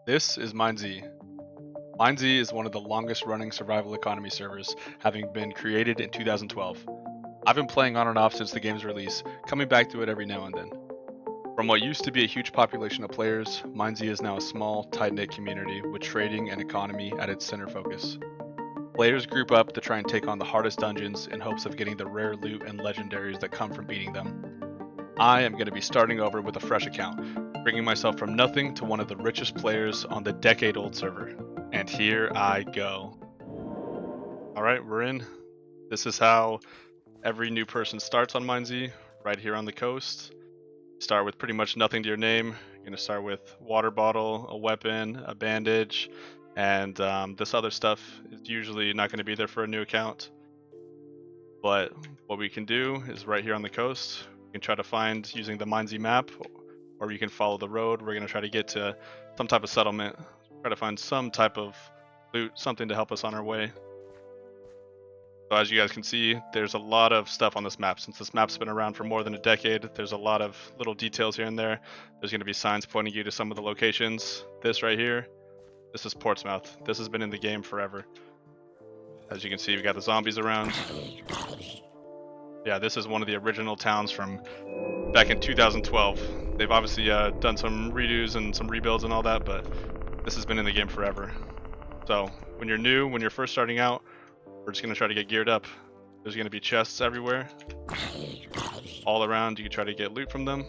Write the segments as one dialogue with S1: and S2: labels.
S1: This is MineZ. MineZ is one of the longest running survival economy servers, having been created in 2012. I've been playing on and off since the game's release, coming back to it every now and then. From what used to be a huge population of players, MineZ is now a small, tight-knit community with trading and economy at its center focus. Players group up to try and take on the hardest dungeons in hopes of getting the rare loot and legendaries that come from beating them. I am going to be starting over with a fresh account, bringing myself from nothing to one of the richest players on the decade-old server. And here I go. Alright, we're in. This is how every new person starts on MineZ, right here on the coast. Start with pretty much nothing to your name. You're going to start with water bottle, a weapon, a bandage, and this other stuff is usually not going to be there for a new account. But what we can do is right here on the coast, you can try to find using the MineZ map, or you can follow the road. We're going to try to get to some type of settlement, try to find some type of loot, something to help us on our way. So as you guys can see, there's a lot of stuff on this map. Since this map's been around for more than a decade, there's a lot of little details here and there. There's going to be signs pointing you to some of the locations. This right here, this is Portsmouth. This has been in the game forever. As you can see, we got the zombies around. Yeah, this is one of the original towns from back in 2012. They've obviously done some redos and some rebuilds and all that, but this has been in the game forever. So when you're new, when you're first starting out, we're just going to try to get geared up. There's going to be chests everywhere. All around, you can try to get loot from them.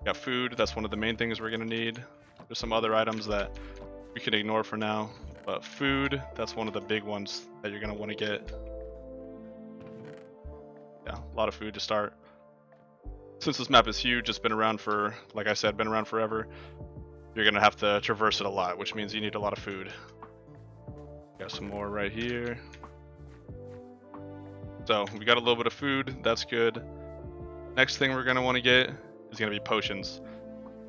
S1: Got food, that's one of the main things we're going to need. There's some other items that we can ignore for now. But food, that's one of the big ones that you're going to want to get. Yeah, a lot of food to start. Since this map is huge, it's been around for, like I said, been around forever. You're going to have to traverse it a lot, which means you need a lot of food. Got some more right here. So we got a little bit of food, that's good. Next thing we're going to want to get is going to be potions.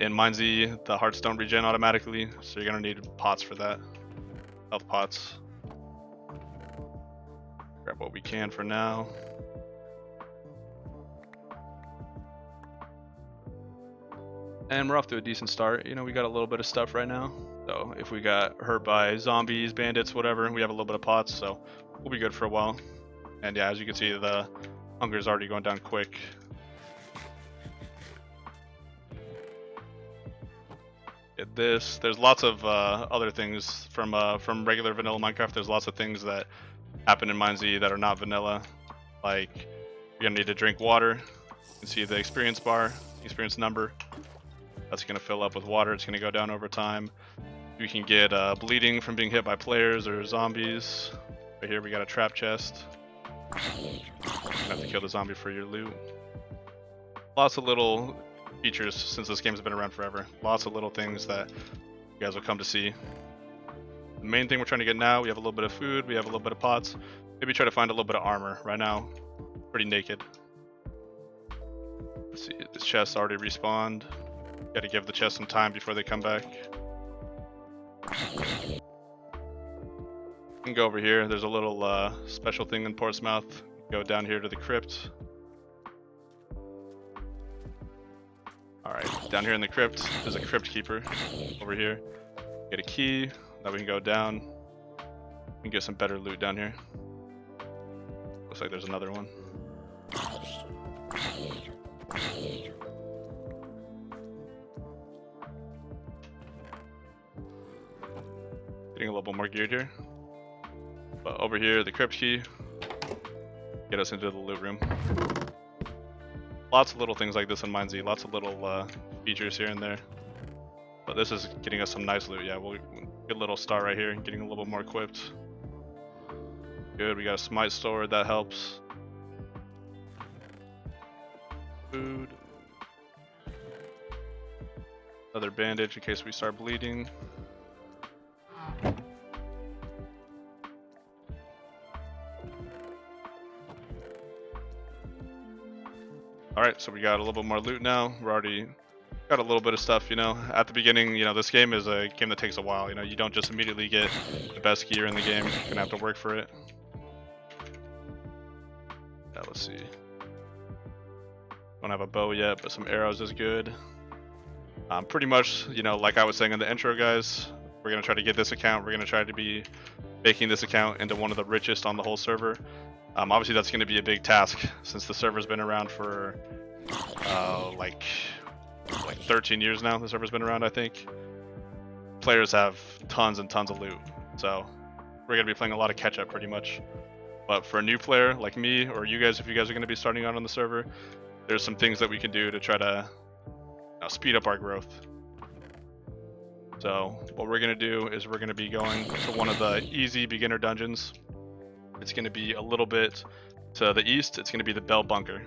S1: In MineZ, the hearts don't regen automatically, so you're going to need pots for that. Health pots. Grab what we can for now. And we're off to a decent start. You know, we got a little bit of stuff right now. So if we got hurt by zombies, bandits, whatever, we have a little bit of pots, so we'll be good for a while. And yeah, as you can see, the hunger is already going down quick. Get this. There's lots of other things from regular vanilla Minecraft. There's lots of things that happen in MineZ that are not vanilla. Like, you're gonna need to drink water. You can see the experience bar, experience number. That's going to fill up with water. It's going to go down over time. You can get bleeding from being hit by players or zombies. Right here we got a trap chest. You have to kill the zombie for your loot. Lots of little features since this game's been around forever. Lots of little things that you guys will come to see. The main thing we're trying to get now, we have a little bit of food, we have a little bit of pots. Maybe try to find a little bit of armor. Right now, pretty naked. Let's see, this chest already respawned. Gotta give the chest some time before they come back. You can go over here. There's a little special thing in Portsmouth. Go down here to the crypt. Alright, down here in the crypt, there's a crypt keeper over here. Get a key, now we can go down and get some better loot down here. Looks like there's another one. Getting a little bit more geared here. But over here, the crypt key, get us into the loot room. Lots of little things like this in MineZ, lots of little features here and there. But this is getting us some nice loot. Yeah, we'll get a little star right here, getting a little bit more equipped. Good, we got a smite sword, that helps. Food. Another bandage in case we start bleeding. Alright, so we got a little bit more loot now. We're already got a little bit of stuff, you know. At the beginning, you know, this game is a game that takes a while, you know. You don't just immediately get the best gear in the game. You're gonna have to work for it. Yeah, let's see. Don't have a bow yet, but some arrows is good. Pretty much, you know, like I was saying in the intro, guys, we're going to try to get this account. We're going to try to be making this account into one of the richest on the whole server. Obviously, that's going to be a big task since the server's been around for like 13 years now. The server's been around, I think. Players have tons and tons of loot, so we're going to be playing a lot of catch-up pretty much. But for a new player like me, or you guys, if you guys are going to be starting out on the server, there's some things that we can do to try to speed up our growth. So what we're going to do is we're going to be going to one of the easy beginner dungeons. It's going to be a little bit to the east. It's going to be the Bell Bunker.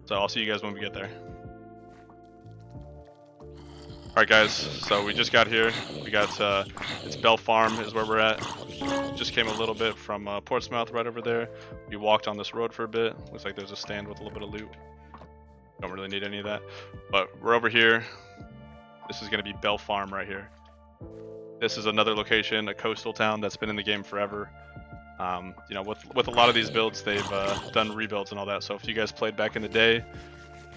S1: So I'll see you guys when we get there. Alright guys, so we just got here. We got, it's Bell Farm is where we're at. Just came a little bit from Portsmouth right over there. We walked on this road for a bit. Looks like there's a stand with a little bit of loot. Don't really need any of that. But we're over here. This is going to be Bell Farm right here. This is another location, a coastal town that's been in the game forever. You know, with a lot of these builds, they've done rebuilds and all that. So if you guys played back in the day,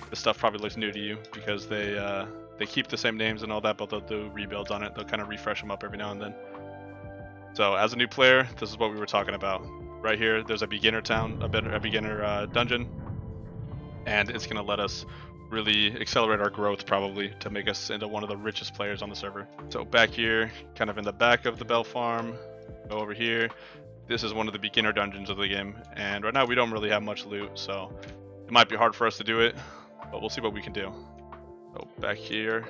S1: this stuff probably looks new to you because they keep the same names and all that, but they'll do rebuilds on it. They'll kind of refresh them up every now and then. So as a new player, this is what we were talking about. Right here, there's a beginner town, a beginner dungeon, and it's going to let us really accelerate our growth probably to make us into one of the richest players on the server. So back here, kind of in the back of the Bell Farm, go over here. This is one of the beginner dungeons of the game, and right now we don't really have much loot, so it might be hard for us to do it, but we'll see what we can do. So back here,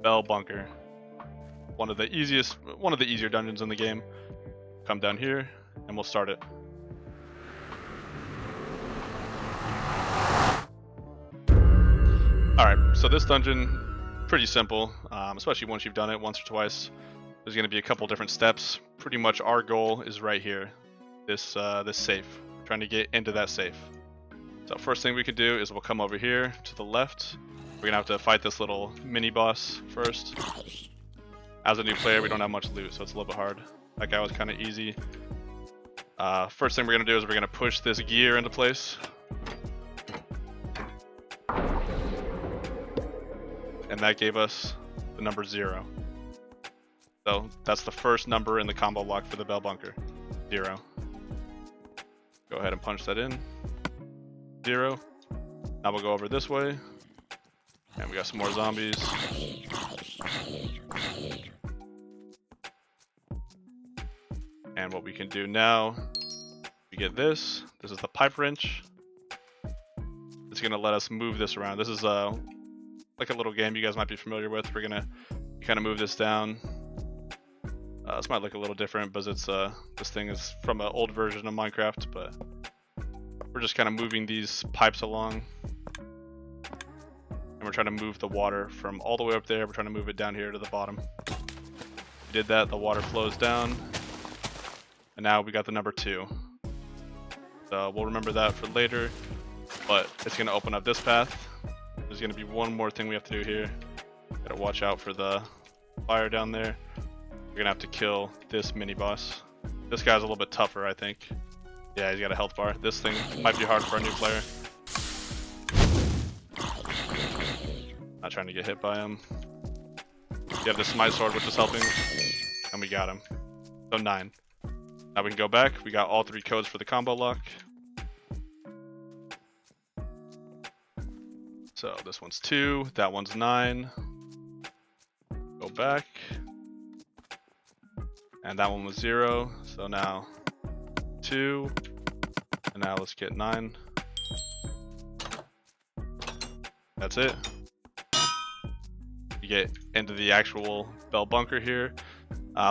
S1: Bell Bunker, one of the easier dungeons in the game. Come down here, and we'll start it. Alright, so this dungeon, pretty simple, especially once you've done it once or twice. There's going to be a couple different steps. Pretty much our goal is right here, this safe. We're trying to get into that safe. So first thing we could do is we'll come over here to the left. We're going to have to fight this little mini boss first. As a new player, we don't have much loot, so it's a little bit hard. That guy was kind of easy. First thing we're going to do is we're going to push this gear into place. And that gave us the number 0. So that's the first number in the combo block for the Bell Bunker, 0. Go ahead and punch that in, 0. Now we'll go over this way, and we got some more zombies. And what we can do now, we get this. This is the pipe wrench. It's gonna let us move this around. This is like a little game you guys might be familiar with. We're gonna kind of move this down. This might look a little different, but it's this thing is from an old version of Minecraft, but we're just kind of moving these pipes along, and we're trying to move the water from all the way up there. We're trying to move it down here to the bottom. We did that. The water flows down, and now we got the number 2. So we'll remember that for later, but it's going to open up this path. There's going to be one more thing we have to do here. Gotta watch out for the fire down there. We're gonna have to kill this mini boss. This guy's a little bit tougher, I think. Yeah, he's got a health bar. This thing might be hard for a new player. Not trying to get hit by him. You have the smite sword, which is helping, and we got him. So 9. Now we can go back. We got all 3 codes for the combo lock. So this one's 2, that one's 9. Go back. And that one was 0, so now 2, and now let's get 9. That's it. You get into the actual Bell Bunker here.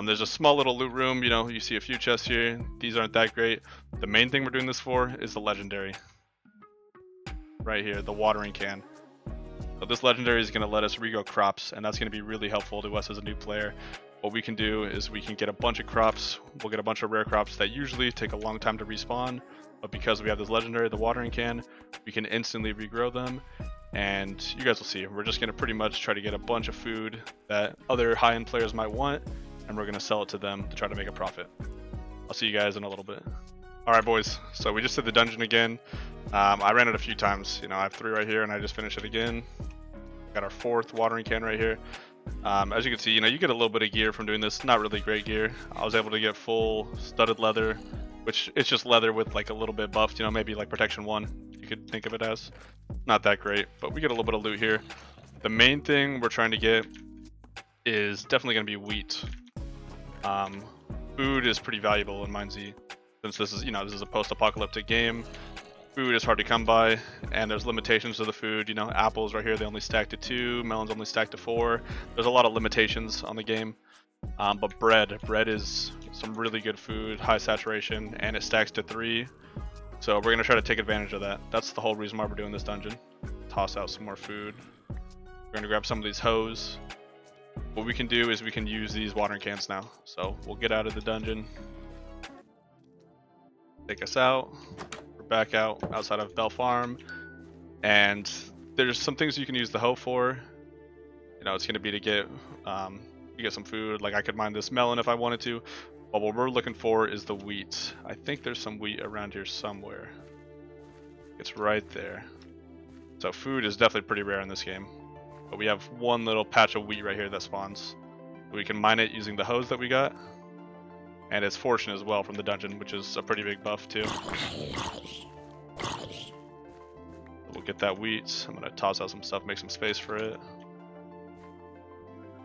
S1: There's a small little loot room, you know, you see a few chests here. These aren't that great. The main thing we're doing this for is the legendary. Right here, the watering can. So this legendary is going to let us regrow crops, and that's going to be really helpful to us as a new player. What we can do is we can get a bunch of crops. We'll get a bunch of rare crops that usually take a long time to respawn, but because we have this legendary, the watering can, we can instantly regrow them. And you guys will see, we're just going to pretty much try to get a bunch of food that other high-end players might want, and we're going to sell it to them to try to make a profit. I'll see you guys in a little bit. Alright boys, so we just did the dungeon again. I ran it a few times. You know, I have 3 right here, and I just finished it again. Got our 4th watering can right here. As you can see, you get a little bit of gear from doing this. Not really great gear. I was able to get full studded leather, which it's just leather with like a little bit buffed, maybe like protection 1, you could think of it as. Not that great, but we get a little bit of loot here. The main thing we're trying to get is definitely going to be wheat. Food is pretty valuable in MineZ, since this is a post-apocalyptic game. Food is hard to come by, and there's limitations to the food. Apples right here, they only stack to 2, melons only stack to 4. There's a lot of limitations on the game. But bread is some really good food, high saturation, and it stacks to 3. So we're gonna try to take advantage of that. That's the whole reason why we're doing this dungeon. Toss out some more food. We're gonna grab some of these hoes. What we can do is we can use these watering cans now. So we'll get out of the dungeon. Take us out. We're back outside of Bell Farm. And there's some things you can use the hoe for. It's gonna be to get some food. Like I could mine this melon if I wanted to. But what we're looking for is the wheat. I think there's some wheat around here somewhere. It's right there. So food is definitely pretty rare in this game. But we have one little patch of wheat right here that spawns. We can mine it using the hose that we got. And it's fortune as well from the dungeon, which is a pretty big buff too. We'll get that wheat. I'm going to toss out some stuff, make some space for it.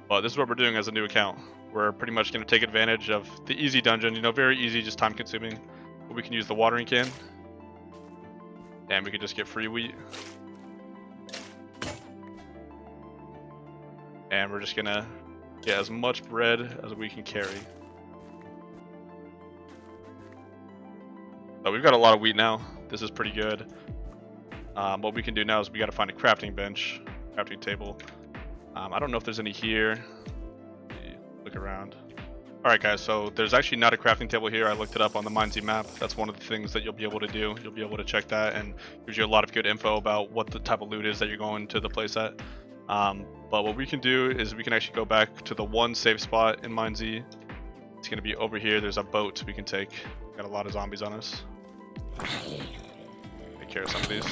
S1: But this is what we're doing as a new account. We're pretty much going to take advantage of the easy dungeon, very easy, just time consuming. But we can use the watering can. And we can just get free wheat. And we're just going to get as much bread as we can carry. So we've got a lot of wheat now. This is pretty good. What we can do now is we got to find a crafting bench, crafting table. I don't know if there's any here. Look around. Alright guys, so there's actually not a crafting table here. I looked it up on the MineZ map. That's one of the things that you'll be able to do. You'll be able to check that, and gives you a lot of good info about what the type of loot is that you're going to the place at. But what we can do is we can actually go back to the one safe spot in MineZ. It's going to be over here. There's a boat we can take. Got a lot of zombies on us. Take care of some of these.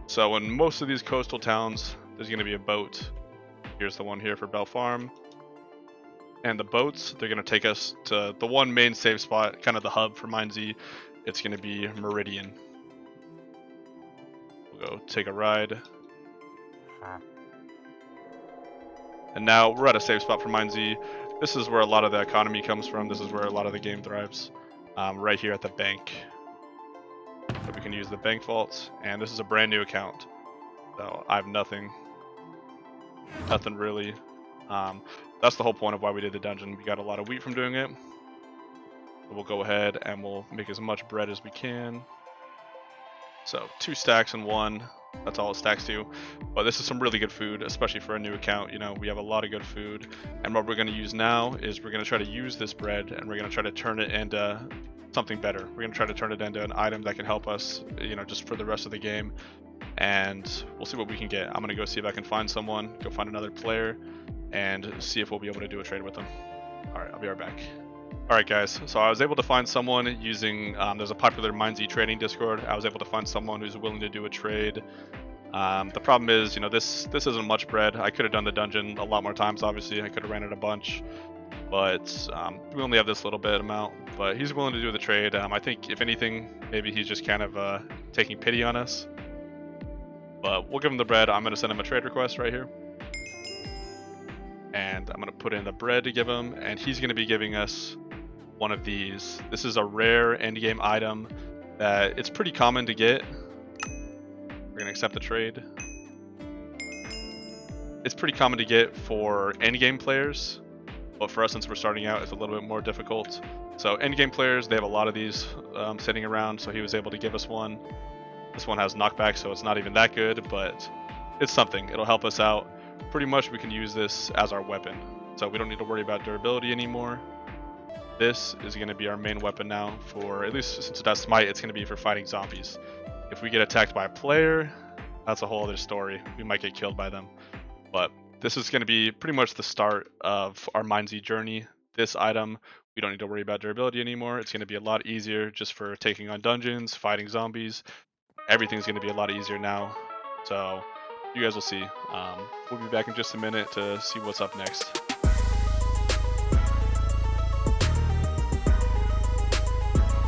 S1: So in most of these coastal towns, there's going to be a boat. Here's the one here for Bell Farm. And the boats, they're going to take us to the one main save spot, kind of the hub for MineZ. It's going to be Meridian. We'll go take a ride. And now we're at a safe spot for MineZ. This is where a lot of the economy comes from. This is where a lot of the game thrives. Right here at the bank. So we can use the bank vaults, and this is a brand new account. So I have nothing really. That's the whole point of why we did the dungeon. We got a lot of wheat from doing it. So we'll go ahead and we'll make as much bread as we can. So 2 stacks and 1. That's all it stacks to. But this is some really good food, especially for a new account. We have a lot of good food. And what we're going to use now is we're going to try to use this bread, and we're going to try to turn it into something better. We're going to try to turn it into an item that can help us, just for the rest of the game. And we'll see what we can get. I'm going to go see if I can find someone, go find another player, and see if we'll be able to do a trade with them. Alright, I'll be right back. Alright guys, so I was able to find someone using, there's a popular MineZ trading Discord. I was able to find someone who's willing to do a trade. The problem is, this isn't much bread. I could have done the dungeon a lot more times, obviously. I could have ran it a bunch. But we only have this little bit amount. But he's willing to do the trade. I think, if anything, maybe he's just kind of taking pity on us. But we'll give him the bread. I'm going to send him a trade request right here. And I'm going to put in the bread to give him. And he's going to be giving us one of these. This is a rare endgame item that it's pretty common to get. We're going to accept the trade. It's pretty common to get for endgame players. But for us, since we're starting out, it's a little bit more difficult. So endgame players, they have a lot of these sitting around. So he was able to give us one. This one has knockback, so it's not even that good, but it's something. It'll help us out. Pretty much we can use this as our weapon. So we don't need to worry about durability anymore. This is going to be our main weapon now for, at least since it has smite, it's going to be for fighting zombies. If we get attacked by a player, that's a whole other story. We might get killed by them. But this is going to be pretty much the start of our MineZ journey. This item, we don't need to worry about durability anymore. It's going to be a lot easier just for taking on dungeons, fighting zombies. everything's going to be a lot easier now. So you guys will see. We'll be back in just a minute to see what's up next.